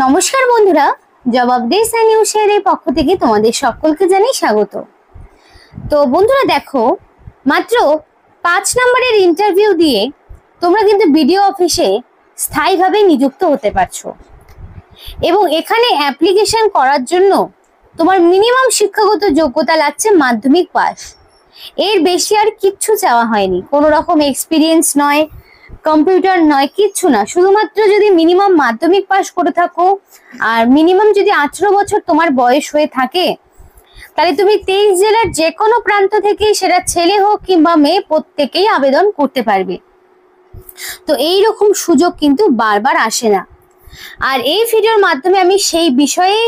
নমস্কার বন্ধুরা, জবাব দে নিউজের এই পক্ষ থেকে তোমাদের সকলকে জানাই স্বাগত। তো বন্ধুরা দেখো, মাত্র 5 নম্বরের ইন্টারভিউ দিয়ে তোমরা কিন্তু বিডিও অফিসে স্থায়ীভাবে নিযুক্ত হতে পারছো এবং এখানে অ্যাপ্লিকেশন করার জন্য তোমার মিনিমাম শিক্ষাগত যোগ্যতা লাগছে মাধ্যমিক পাস। এর বেশি আর কিচ্ছু চাওয়া হয়নি, কোনো রকম এক্সপিরিয়েন্স নয়, কম্পিউটার নয়, কিচ্ছু না। শুধুমাত্র যদি মিনিমাম মাধ্যমিক পাস করে থাকো আর মিনিমাম যদি 18 বছর তোমার বয়স হয়ে থাকে, তাহলে তুমি 23 জেলার যে কোনো প্রান্ত থেকে, সেটা ছেলে হোক কিংবা মেয়ে, প্রত্যেকেই আবেদন করতে পারবে। তো এই রকম সুযোগ কিন্তু বারবার আসে না। আর এই ভিডিওর মাধ্যমে আমি সেই বিষয়ে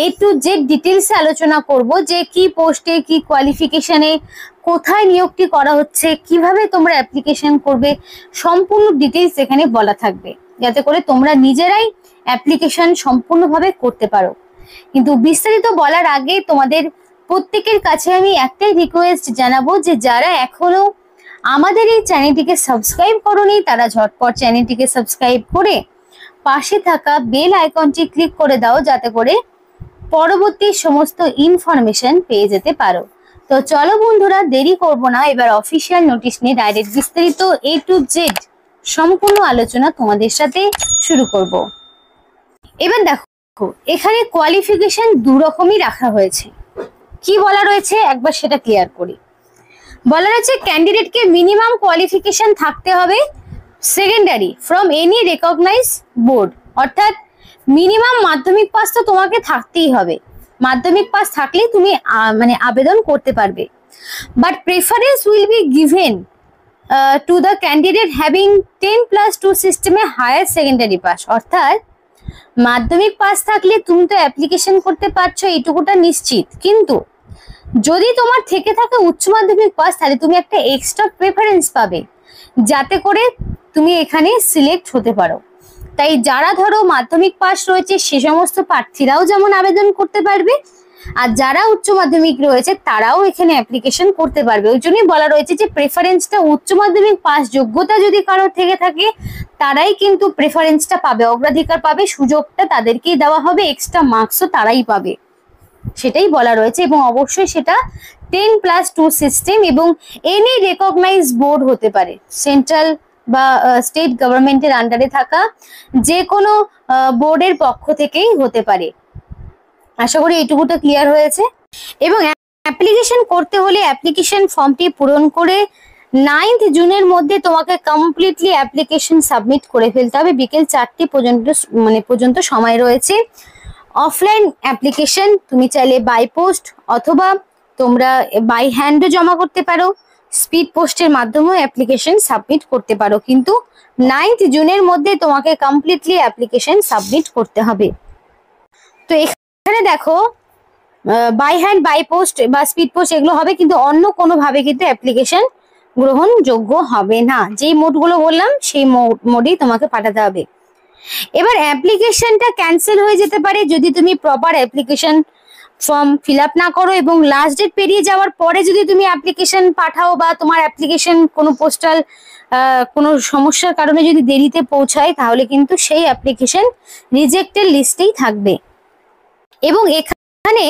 A to Z ডিটেলসে আলোচনা করব যে কি পোস্টে, কি কোয়ালিফিকেশনে, কোথায় নিয়োগটি করা হচ্ছে, কিভাবে তোমরা অ্যাপ্লিকেশন করবে, সম্পূর্ণ ডিটেলস এখানে বলা থাকবে, যাতে করে তোমরা নিজেরাই অ্যাপ্লিকেশন সম্পূর্ণভাবে করতে পারো। কিন্তু বিস্তারিত বলার আগে তোমাদের প্রত্যেকের কাছে আমি একটাই রিকোয়েস্ট জানাবো যে যারা এখনো আমাদের এই চ্যানেলটিকে সাবস্ক্রাইব করোনি, তারা ঝটপট চ্যানেলটিকে সাবস্ক্রাইব করে পাশে থাকা বেল আইকনটি ক্লিক করে দাও, যাতে করে পরবর্তী সমস্ত ইনফরমেশন পেয়ে যেতে পারো। তো চলো বন্ধুরা, দেরি করব না, এবার অফিসিয়াল নোটিশ নিয়ে ডাইরেক্ট বিস্তারিত A to Z সম্পূর্ণ আলোচনা তোমাদের সাথে শুরু করব। এবার দেখো, এখানে কোয়ালিফিকেশন দু রকমই রাখা হয়েছে। কি বলা রয়েছে একবার সেটা ক্লিয়ার করি। বলা রয়েছে ক্যান্ডিডেটকে মিনিমাম কোয়ালিফিকেশন থাকতে হবে secondary from any recognise board, অর্থাৎ মিনিমাম মাধ্যমিক পাস তো তোমাকে থাকতেই হবে। মাধ্যমিক পাস থাকলেই তুমি আবেদন করতে পারবে। But preference will be given to the candidate having 10+2 সিস্টেমে হায়ার সেকেন্ডারি পাস, অর্থাৎ মাধ্যমিক পাস থাকলে তুমি তো অ্যাপ্লিকেশন করতে পারছো, এইটুকুটা নিশ্চিত। কিন্তু যদি তোমার থেকে থাকে উচ্চ মাধ্যমিক পাস, তাহলে তুমি একটা এক্সট্রা প্রেফারেন্স পাবে, যাতে করে তুমি এখানে সিলেক্ট হতে পারো। তাই যারা ধরো মাধ্যমিক পাস রয়েছে সে সমস্ত প্রার্থীরাও যেমন আবেদন করতে পারবে, আর যারা উচ্চ মাধ্যমিক রয়েছে তারাও এখানে অ্যাপ্লিকেশন করতে পারবে। ওই জন্যই বলা রয়েছে যে প্রেফারেন্সটা উচ্চ মাধ্যমিক পাস যোগ্যতা যদি কারোর থেকে থাকে, তারাই কিন্তু প্রেফারেন্সটা পাবে, অগ্রাধিকার পাবে, সুযোগটা তাদেরকেই দেওয়া হবে, এক্সট্রা মার্কসও তারাই পাবে, সেটাই বলা রয়েছে। এবং অবশ্যই সেটা 10+2 সিস্টেম এবং এনি রেকগনাইজ বোর্ড হতে পারে, সেন্ট্রাল বা স্টেট গভর্নমেন্টের আন্ডারে থাকা যে কোনো বোর্ডের পক্ষ থেকেই হতে পারে। আশা করি এইটুকুটা ক্লিয়ার হয়েছে। এবং অ্যাপ্লিকেশন করতে হলে অ্যাপ্লিকেশন ফর্মটি পূরণ করে 9th জুনের মধ্যে তোমাকে কমপ্লিটলি অ্যাপ্লিকেশন সাবমিট করে ফেলতে হবে। বিকেল 4টে পর্যন্ত সময় রয়েছে। অফলাইন অ্যাপ্লিকেশন তুমি চাইলে বাই পোস্ট অথবা তোমরা বাই হ্যান্ডও জমা করতে পারো, স্পিড পোস্টের মাধ্যমেও অ্যাপ্লিকেশন সাবমিট করতে পারো, কিন্তু 9th জুনের মধ্যে তোমাকে কমপ্লিটলি অ্যাপ্লিকেশন সাবমিট করতে হবে। তো এখানে দেখো, বাই হ্যান্ড, বাই পোস্ট বা স্পিড পোস্ট এগুলো হবে, কিন্তু অন্য কোনোভাবে কিন্তু অ্যাপ্লিকেশন গ্রহণযোগ্য হবে না। যেই মোডগুলো বললাম সেই মোডেই তোমাকে পাঠাতে হবে। এবার অ্যাপ্লিকেশনটা ক্যান্সেল হয়ে যেতে পারে যদি তুমি proper application form fill up না করো, এবং লাস্ট ডেট পেরিয়ে যাওয়ার পরে যদি তুমি অ্যাপ্লিকেশন পাঠাও বা তোমার অ্যাপ্লিকেশন কোনো পোস্টাল কোনো সমস্যার কারণে যদি দেরিতে পৌঁছায়, তাহলে কিন্তু সেই অ্যাপ্লিকেশন রিজেক্টেড লিস্টেই থাকবে। এবং এখানে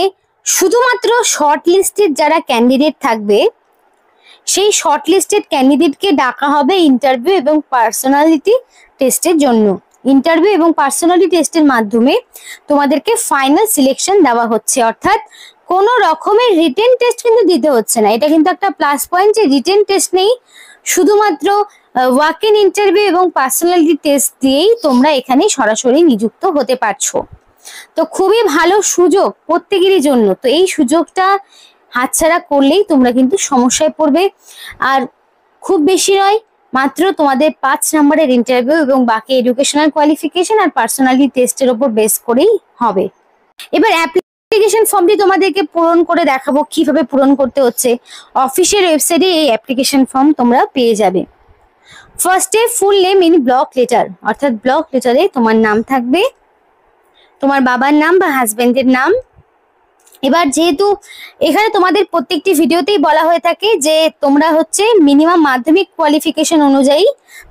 শুধুমাত্র শর্ট লিস্টেড যারা ক্যান্ডিডেট থাকবে, সেই শর্ট লিস্টেড ক্যান্ডিডেটকে ডাকা হবে ইন্টারভিউ এবং পার্সোনালিটি টেস্টের জন্য। ইন্টারভিউ এবং পার্সোনালিটি টেস্টের মাধ্যমে তোমাদেরকে ফাইনাল সিলেকশন দেওয়া হচ্ছে, অর্থাৎ কোনো রকমের রিটেন টেস্ট কিন্তু দিতে হচ্ছে না। এটা কিন্তু একটা প্লাস পয়েন্ট যে রিটেন টেস্ট নেই, শুধুমাত্র ওয়াক ইন ইন্টারভিউ এবং পার্সোনালিটি টেস্ট দিয়েই তোমরা এখানে সরাসরি নিযুক্ত হতে পারছো। তো খুবই ভালো সুযোগ প্রত্যেকেরই জন্য। তো এই সুযোগটা হাতছাড়া করলেই তোমরা কিন্তু সমস্যায় পড়বে। আর খুব বেশি নয়, মাত্র তোমাদের 5 নম্বরের ইন্টারভিউ এবং বাকি এডুকেশনাল কোয়ালিফিকেশন আর পার্সোনালিটি টেস্টের উপর বেস করেই হবে। এবার অ্যাপ্লিকেশন ফর্মটি তোমাদেরকে পূরণ করে দেখাবো কিভাবে পূরণ করতে হচ্ছে। অফিসিয়াল ওয়েবসাইটে এই অ্যাপ্লিকেশন ফর্ম তোমরা পেয়ে যাবে। ফার্স্টে full name in block letter, অর্থাৎ ব্লক লেটারে তোমার নাম থাকবে, তোমার বাবার নাম বা হাজবেন্ডের নাম। এবার যেহেতু এখানে তোমাদের প্রত্যেকটি ভিডিওতেই বলা হয়ে থাকে যে তোমরা হচ্ছে মিনিমাম মাধ্যমিক কোয়ালিফিকেশন অনুযায়ী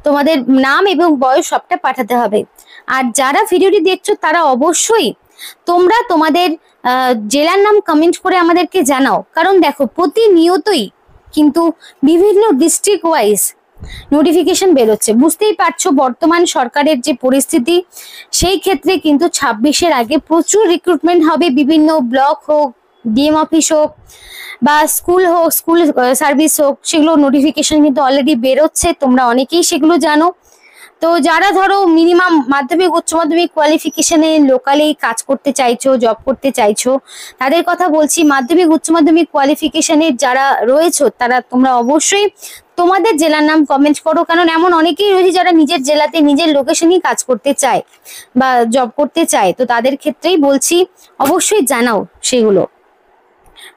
তোমাদের নাম এবং বয়স সবটা পাঠাতে হবে। আর যারা ভিডিওটি দেখছো তারা অবশ্যই তোমরা তোমাদের জেলার নাম কমেন্ট করে আমাদেরকে জানাও, কারণ দেখো প্রতিনিয়তই কিন্তু বিভিন্ন ডিস্ট্রিক্ট ওয়াইজ নোটিফিকেশন বেরোচ্ছে। বুঝতেই পারছো বর্তমান সরকারের যে পরিস্থিতি, সেই ক্ষেত্রে কিন্তু 26-এর আগে প্রচুর রিক্রুটমেন্ট হবে। বিভিন্ন ব্লক হোক, ডিএম অফিস হোক, বা স্কুল হোক, স্কুল সার্ভিস হোক, সেগুলো নোটিফিকেশন কিন্তু অলরেডি বেরোচ্ছে, তোমরা অনেকেই সেগুলো জানো। তো যারা ধরো মিনিমাম মাধ্যমিক উচ্চ মাধ্যমিক কোয়ালিফিকেশনে লোকালেই কাজ করতে চাইছো, জব করতে চাইছো, তাদের কথা বলছি। মাধ্যমিক উচ্চ মাধ্যমিক কোয়ালিফিকেশনে যারা রয়েছো তারা তোমরা অবশ্যই তোমাদের জেলার নাম কমেন্ট করো, কারণ এমন অনেকেই রয়েছে যারা নিজের জেলাতে নিজের লোকেশনেই কাজ করতে চায় বা জব করতে চায়। তো তাদের ক্ষেত্রেই বলছি অবশ্যই জানাও সেগুলো।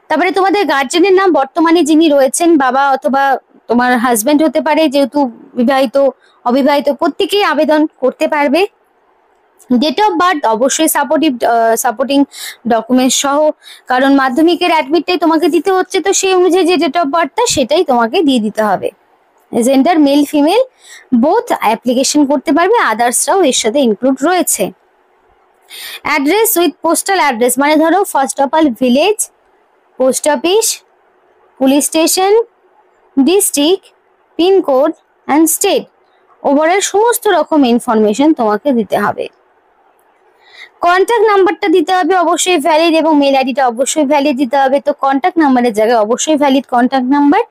তারপরে তোমাদের গার্জেনের নাম বর্তমানে যিনি রয়েছেন, বাবা অথবা তোমার হাজবেন্ড হতে পারে, যেহেতু বিবাহিত অবিবাহিত প্রত্যেকেই আবেদন করতে পারবে। ডেট অফ বার্থ অবশ্যই সাপোর্টিং ডকুমেন্ট সহ, কারণ মাধ্যমিকের অ্যাডমিটটাই তোমাকে দিতে হচ্ছে, তো সেই অনুযায়ী যে ডেট অফ বার্থটা সেটাই তোমাকে দিয়ে দিতে হবে। Gender male female both application করতে পারবে, আদার্সরাও এর সাথে ইনক্লুড রয়েছে। অ্যাড্রেস উইথ পোস্টাল অ্যাড্রেস, মানে ধরো first of all village, post office, police station, district, pincode and state, overall সমস্ত রকম ইনফরমেশন তোমাকে দিতে হবে। কন্ট্যাক্ট নাম্বারটা দিতে হবে অবশ্যই ভ্যালিড, এবং মেল আইডিটা অবশ্যই ভ্যালিড দিতে হবে। তো কন্ট্যাক্ট নাম্বারের জায়গায় অবশ্যই ভ্যালিড কন্ট্যাক্ট নাম্বার,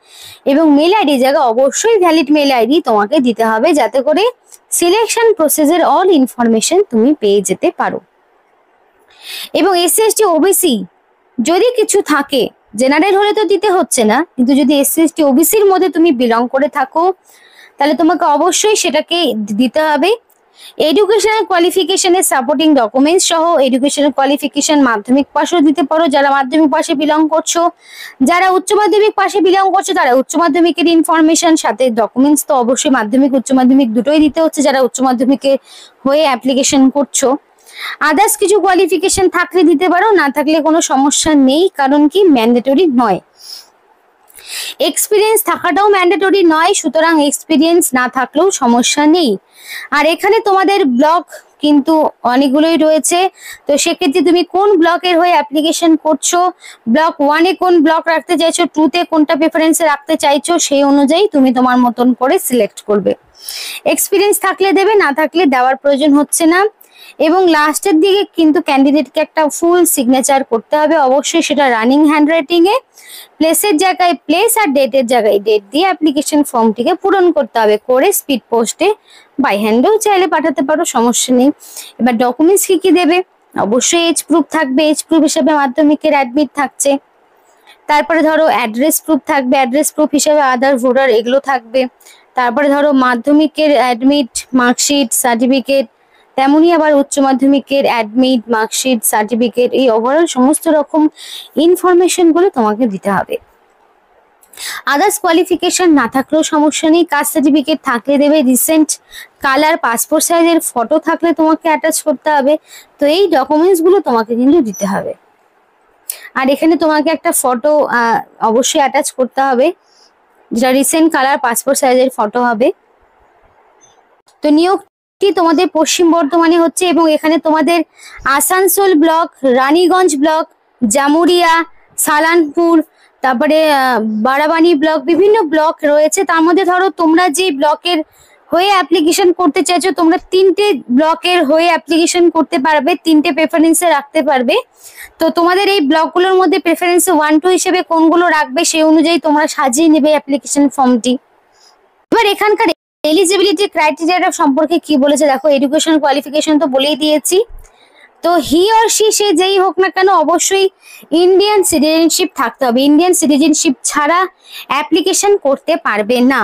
এবং মেল আইডির জায়গায় অবশ্যই ভ্যালিড মেল আইডি তোমাকে দিতে হবে, যাতে করে সিলেকশন প্রসেসের অল ইনফরমেশন তুমি পেয়ে যেতে পারো। এবং এসসি এসটি ওবিসি যদি কিছু থাকে, জেনারেল হলে তো দিতে হচ্ছে না, কিন্তু যদি এসসি এসটি ওবিসির মধ্যে তুমি বিলং করে থাকো তাহলে তোমাকে অবশ্যই সেটাকে দিতে হবে। এডুকেশনাল কোয়ালিফিকেশনের সাপোর্টিং ডকুমেন্টস সহ, এডুকেশনাল কোয়ালিফিকেশন মাধ্যমিক পাশও দিতে পারো যারা মাধ্যমিক পাশে বিলং করছো, যারা উচ্চ মাধ্যমিক পাশে বিলং করছো তারা উচ্চ মাধ্যমিকের ইনফরমেশন সাথে ডকুমেন্টস তো অবশ্যই মাধ্যমিক উচ্চ মাধ্যমিক দুটোই দিতে হচ্ছে যারা উচ্চ মাধ্যমিকে হয়ে অ্যাপ্লিকেশন করছো। আদার্স কিছু কোয়ালিফিকেশন থাকলে দিতে পারো, না থাকলে কোনো সমস্যা নেই, কারণ কি ম্যান্ডেটরি নয়। এক্সপিরিয়েন্স থাকাটাও ম্যান্ডেটরি নয়, সুতরাং এক্সপিরিয়েন্স না থাকলেও সমস্যা নেই। আর এখানে তোমাদের ব্লক কিন্তু অনেকগুলোই রয়েছে, তো সেক্ষেত্রে তুমি কোন ব্লকের হয়ে অ্যাপ্লিকেশন করছো, ব্লক 1-এ কোন ব্লক রাখতে চাইছো, 2-তে কোনটা প্রেফারেন্সে রাখতে চাইছো, সেই অনুযায়ী তুমি তোমার মতন করে সিলেক্ট করবে। এক্সপিরিয়েন্স থাকলে দেবে, না থাকলে দেওয়ার প্রয়োজন হচ্ছে না। এবং লাস্টের দিকে কিন্তু ক্যান্ডিডেটকে একটা ফুল সিগনেচার করতে হবে, অবশ্যই সেটা রানিং হ্যান্ডরাইটিং এ, প্লেসের জায়গায় প্লেস আর ডেটের জায়গায় ডেট দিয়ে অ্যাপ্লিকেশন ফর্মটিকে পূরণ করতে হবে, করে স্পিড পোস্টে বাই হ্যান্ডেও চাইলে পাঠাতে পারো, সমস্যা নেই। এবার ডকুমেন্টস কি কি দেবে, অবশ্যই এজ প্রুফ থাকবে, এজ প্রুফ হিসেবে মাধ্যমিকের অ্যাডমিট থাকছে। তারপরে ধরো অ্যাড্রেস প্রুফ থাকবে, অ্যাড্রেস প্রুফ হিসেবে আধার ভোটার এগুলো থাকবে। তারপরে ধরো মাধ্যমিকের অ্যাডমিট মার্কশিট সার্টিফিকেট, তেমনই আবার উচ্চ মাধ্যমিকের অ্যাডমিট মার্কশিট সার্টিফিকেট, এই ওভারঅল সমস্ত রকম ইনফরমেশন গুলো তোমাকে দিতে হবে। আদার্স কোয়ালিফিকেশন না থাকলেও সমস্যা নেই, কাস্ট সার্টিফিকেট থাকলে দেবে, রিসেন্ট কালার পাসপোর্ট সাইজের ফটো থাকলে তোমাকে অ্যাটাচ করতে হবে। তো এই ডকুমেন্টস গুলো তোমাকে কিন্তু দিতে হবে। আর এখানে তোমাকে একটা ফটো অবশ্যই অ্যাটাচ করতে হবে, যেটা রিসেন্ট কালার পাসপোর্ট সাইজের ফটো হবে। তো নিয়োগটি তোমাদের পশ্চিম বর্ধমানে হচ্ছে, এবং এখানে তোমাদের আসানসোল ব্লক, রানীগঞ্জ ব্লক, জামুরিয়া, সালানপুর, তারপরে বারাবানি ব্লক, বিভিন্ন ব্লক রয়েছে। তার মধ্যে ধরো তোমরা যে ব্লকের হয়ে অ্যাপ্লিকেশন করতে চাইছো, তোমরা 3টে ব্লকের হয়ে অ্যাপ্লিকেশন করতে পারবে, 3টে প্রেফারেন্সে রাখতে পারবে। তো তোমাদের এই ব্লকগুলোর মধ্যে প্রেফারেন্সে 1-2 হিসেবে কোনগুলো রাখবে সেই অনুযায়ী তোমরা সাজিয়ে নেবে অ্যাপ্লিকেশন ফর্মটি। এবার এখানকার এলিজিবিলিটি ক্রাইটেরিয়া সম্পর্কে কি বলেছে দেখো, এডুকেশন কোয়ালিফিকেশন তো বলেই দিয়েছি। তো হি অর সি, সে যেই হোক না কেন, অবশ্যই ইন্ডিয়ান সিটিজেনশিপ থাকতে হবে। ইন্ডিয়ান সিটিজেনশিপ ছাড়া অ্যাপ্লিকেশন করতে পারবে না।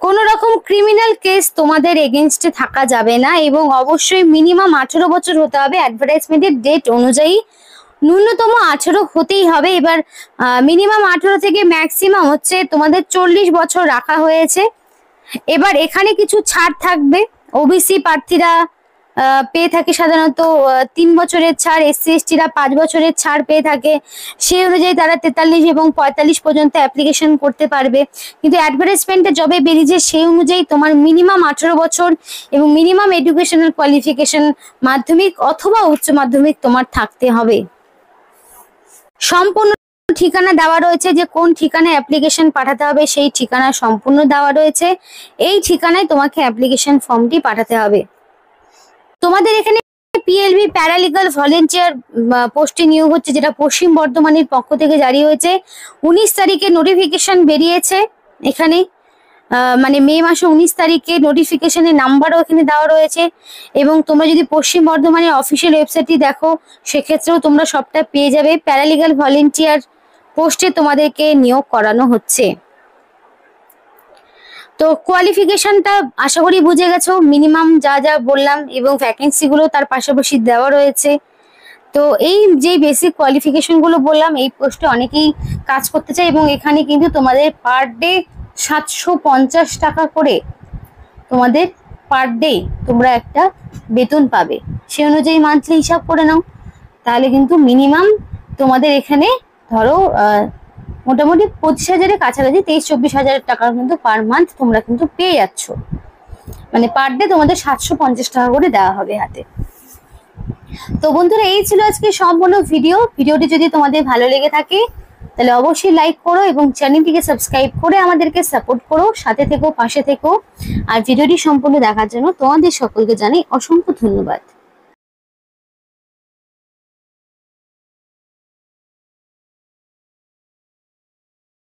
কোন রকম ক্রিমিনাল কেস তোমাদের এগেনস্টে থাকা যাবে না, এবং অবশ্যই মিনিমাম 18 বছর হতে হবে। অ্যাডভার্টাইজমেন্টের ডেট অনুযায়ী ন্যূনতম 18 হতেই হবে। এবার মিনিমাম 18 থেকে ম্যাক্সিমাম হচ্ছে তোমাদের 40 বছর রাখা হয়েছে। এবার এখানে কিছু ছাড় থাকবে, ওবিসি প্রার্থীরা পেয়ে থাকে সাধারণত 3 বছরের ছাড়, SC ST-রা 5 বছরের ছাড় পেয়ে থাকে। সেই অনুযায়ী তারা 43 এবং 45 পর্যন্ত অ্যাপ্লিকেশন করতে পারবে। কিন্তু অ্যাডভার্টাইজমেন্টে জবে বেরিয়েছে সেই অনুযায়ী তোমার মিনিমাম 18 বছর এবং মিনিমাম এডুকেশনাল কোয়ালিফিকেশন মাধ্যমিক অথবা উচ্চ মাধ্যমিক তোমার থাকতে হবে। সম্পূর্ণ ঠিকানা দেওয়া রয়েছে, যে কোন ঠিকানায় অ্যাপ্লিকেশন পাঠাতে হবে সেই ঠিকানা সম্পূর্ণ দেওয়া রয়েছে। এই ঠিকানায় তোমাকে অ্যাপ্লিকেশন ফর্মটি পাঠাতে হবে। তোমাদের এখানে PLB প্যারালিগাল ভলেন্টিয়ার পোস্টে নিয়োগ হচ্ছে, যেটা পশ্চিম বর্ধমানের পক্ষ থেকে জারি হয়েছে। 19 তারিখে নোটিফিকেশন বেরিয়েছে এখানে, মানে মে মাসে 19 তারিখে নোটিফিকেশনের নাম্বারও এখানে দেওয়া রয়েছে। এবং তোমরা যদি পশ্চিম বর্ধমানের অফিসিয়াল ওয়েবসাইটটি দেখো সেক্ষেত্রেও তোমরা সবটা পেয়ে যাবে। প্যারালিগাল ভলেন্টিয়ার পোস্টে তোমাদেরকে নিয়োগ করানো হচ্ছে। তো কোয়ালিফিকেশনটা আশা করি বুঝে গেছো, মিনিমাম যা যা বললাম, এবং ভ্যাকেন্সি গুলো তার পাশাপাশি দেওয়া রয়েছে। তো এই যে বেসিক কোয়ালিফিকেশন গুলো বললাম, এই পোস্টে অনেকেই কাজ করতে চায় এবং এখানে কিন্তু তোমাদের পার ডে 750 টাকা করে তোমাদের পার ডে তোমরা একটা বেতন পাবে। সেই অনুযায়ী মান্থলি হিসাব করে নাও, তাহলে কিন্তু মিনিমাম তোমাদের এখানে ধরো মোটামুটি 25,000-এর কাছাকাছি, 23-24 হাজার টাকা কিন্তু পার মান্থ তোমরা কিন্তু পেয়ে যাচ্ছ। মানে পার ডে তোমাদের 750 টাকা করে দেওয়া হবে হাতে। তো বন্ধুরা, এই ছিল আজকে সম্পূর্ণ ভিডিওটি যদি তোমাদের ভালো লেগে থাকে তাহলে অবশ্যই লাইক করো এবং চ্যানেলটিকে সাবস্ক্রাইব করে আমাদেরকে সাপোর্ট করো, সাথে থেকো, পাশে থেকো। আর ভিডিওটি সম্পূর্ণ দেখার জন্য তোমাদের সকলকে জানাই অসংখ্য ধন্যবাদ।